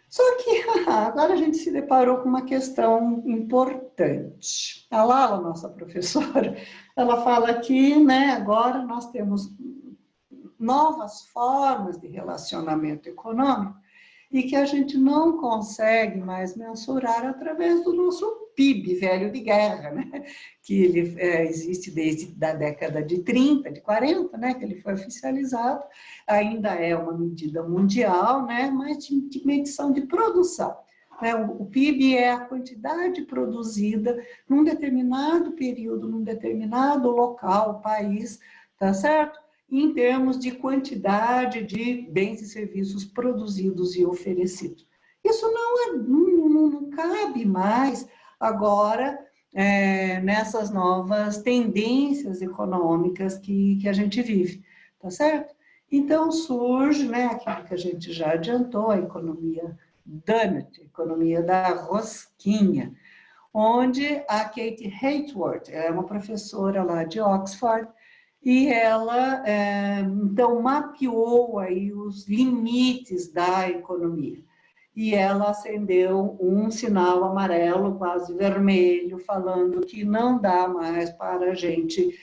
Só que agora a gente se deparou com uma questão importante. A Lala, nossa professora, ela fala que, né, agora nós temos novas formas de relacionamento econômico e que a gente não consegue mais mensurar através do nosso PIB, velho de guerra, né? Que ele existe desde a década de 30, de 40, né? Que ele foi oficializado, ainda é uma medida mundial, né? Mas de medição de produção. Né? O PIB é a quantidade produzida num determinado período, num determinado local, país, tá certo? Em termos de quantidade de bens e serviços produzidos e oferecidos. Isso não cabe mais agora nessas novas tendências econômicas que a gente vive, tá certo? Então surge, né, aquilo que a gente já adiantou, a economia donut, a economia da rosquinha, onde a Kate Hayworth, é uma professora lá de Oxford, e ela, então, mapeou aí os limites da economia. E ela acendeu um sinal amarelo, quase vermelho, falando que não dá mais para a gente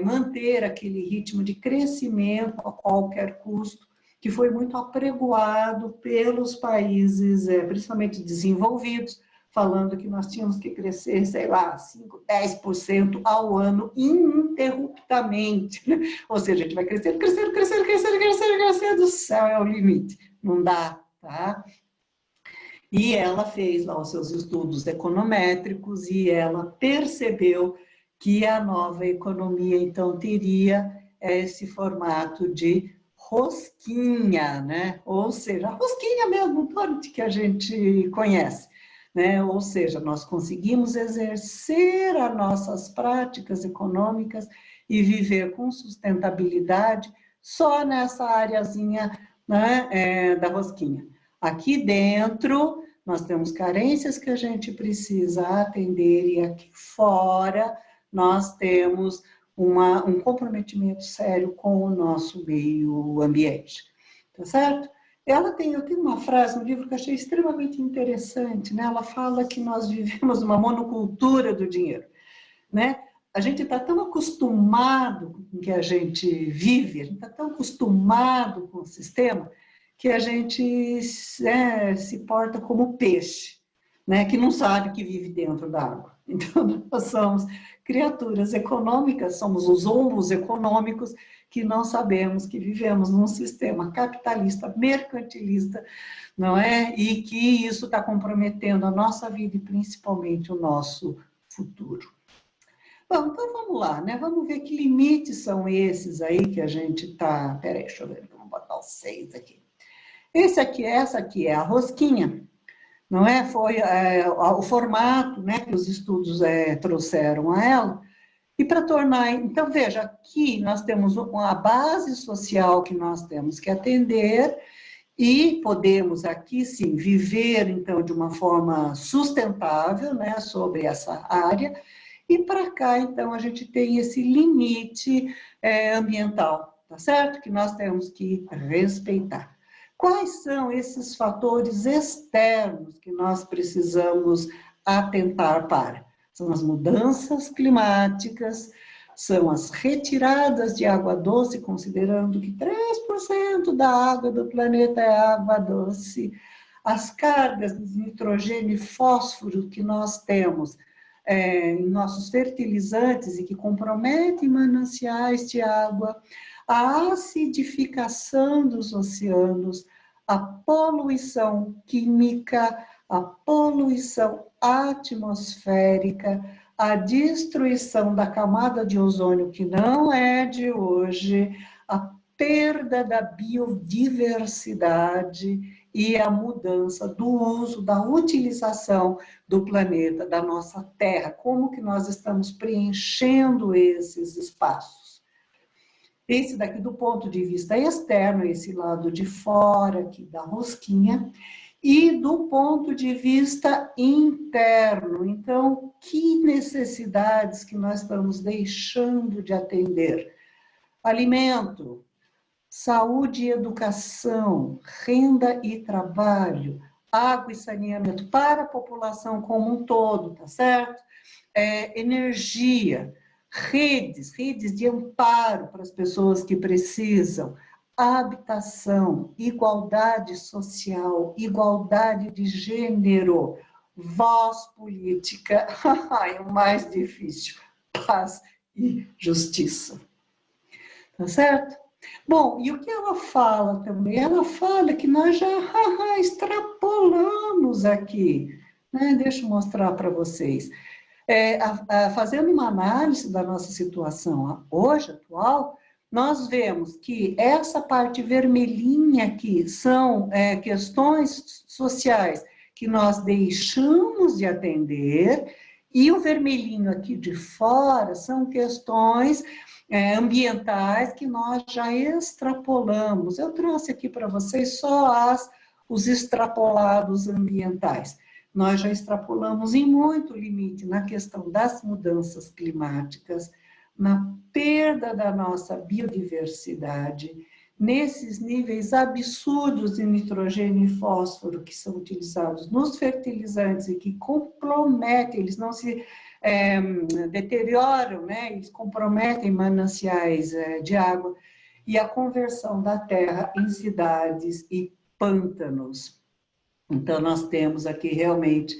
manter aquele ritmo de crescimento a qualquer custo, que foi muito apregoado pelos países, principalmente desenvolvidos, falando que nós tínhamos que crescer, sei lá, 5, 10% ao ano ininterruptamente. Né? Ou seja, a gente vai crescendo, crescendo, crescendo, crescendo, crescendo, crescendo, o céu é o limite. Não dá, tá? E ela fez lá os seus estudos econométricos e ela percebeu que a nova economia, então, teria esse formato de rosquinha, né? Ou seja, a rosquinha mesmo, que a gente conhece. Né? Ou seja, nós conseguimos exercer as nossas práticas econômicas e viver com sustentabilidade só nessa areazinha, né, da rosquinha. Aqui dentro, nós temos carências que a gente precisa atender, e aqui fora, nós temos um comprometimento sério com o nosso meio ambiente. Tá certo? Eu tenho uma frase no livro que eu achei extremamente interessante, né? Ela fala que nós vivemos uma monocultura do dinheiro, né? A gente está tão acostumado com o que a gente vive, a gente está tão acostumado com o sistema, que a gente se porta como peixe, né? Que não sabe que vive dentro da água. Então, nós somos criaturas econômicas, somos os homos econômicos que não sabemos que vivemos num sistema capitalista, mercantilista, não é? E que isso está comprometendo a nossa vida e principalmente o nosso futuro. Bom, então vamos lá, né? Vamos ver que limites são esses aí que a gente está... Peraí, deixa eu ver, vamos botar os 6 aqui. Essa aqui é a rosquinha, não é? Foi o formato, né, que os estudos trouxeram a ela. E para tornar... Então, veja, aqui nós temos uma base social que nós temos que atender e podemos aqui, sim, viver, então, de uma forma sustentável, né, sobre essa área. E para cá, então, a gente tem esse limite ambiental, tá certo? Que nós temos que respeitar. Quais são esses fatores externos que nós precisamos atentar para? São as mudanças climáticas, são as retiradas de água doce, considerando que 3% da água do planeta é água doce, as cargas de nitrogênio e fósforo que nós temos em nossos fertilizantes e que comprometem mananciais de água, a acidificação dos oceanos, a poluição química, a poluição atmosférica, a destruição da camada de ozônio, que não é de hoje, a perda da biodiversidade e a mudança do uso, da utilização do planeta, da nossa Terra, como que nós estamos preenchendo esses espaços. Esse daqui do ponto de vista externo, esse lado de fora aqui da rosquinha, e do ponto de vista interno. Então, que necessidades que nós estamos deixando de atender? Alimento, saúde e educação, renda e trabalho, água e saneamento para a população como um todo, tá certo? Energia, redes de amparo para as pessoas que precisam, habitação, igualdade social, igualdade de gênero, voz política, é o mais difícil, paz e justiça. Tá certo? Bom, e o que ela fala também? Ela fala que nós já extrapolamos aqui, né? Deixa eu mostrar para vocês. Fazendo uma análise da nossa situação hoje, atual, nós vemos que essa parte vermelhinha aqui são questões sociais que nós deixamos de atender, e o vermelhinho aqui de fora são questões ambientais que nós já extrapolamos. Eu trouxe aqui para vocês só os extrapolados ambientais. Nós já extrapolamos em muito limite na questão das mudanças climáticas, na perda da nossa biodiversidade, nesses níveis absurdos de nitrogênio e fósforo que são utilizados nos fertilizantes e que comprometem, eles não se deterioram, né? Eles comprometem mananciais de água, e a conversão da terra em cidades e pântanos. Então, nós temos aqui realmente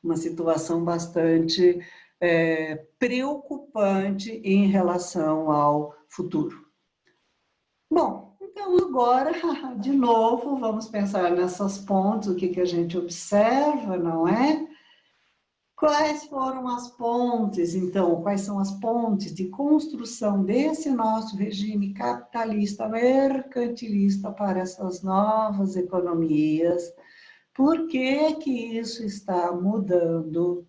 uma situação bastante preocupante em relação ao futuro. Bom, então agora, de novo, vamos pensar nessas pontes, o que a gente observa, não é? Quais foram as pontes, então? Quais são as pontes de construção desse nosso regime capitalista, mercantilista para essas novas economias? Por que que isso está mudando?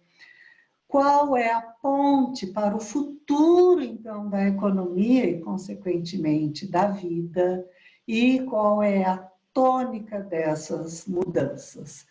Qual é a ponte para o futuro, então, da economia e, consequentemente, da vida? E qual é a tônica dessas mudanças?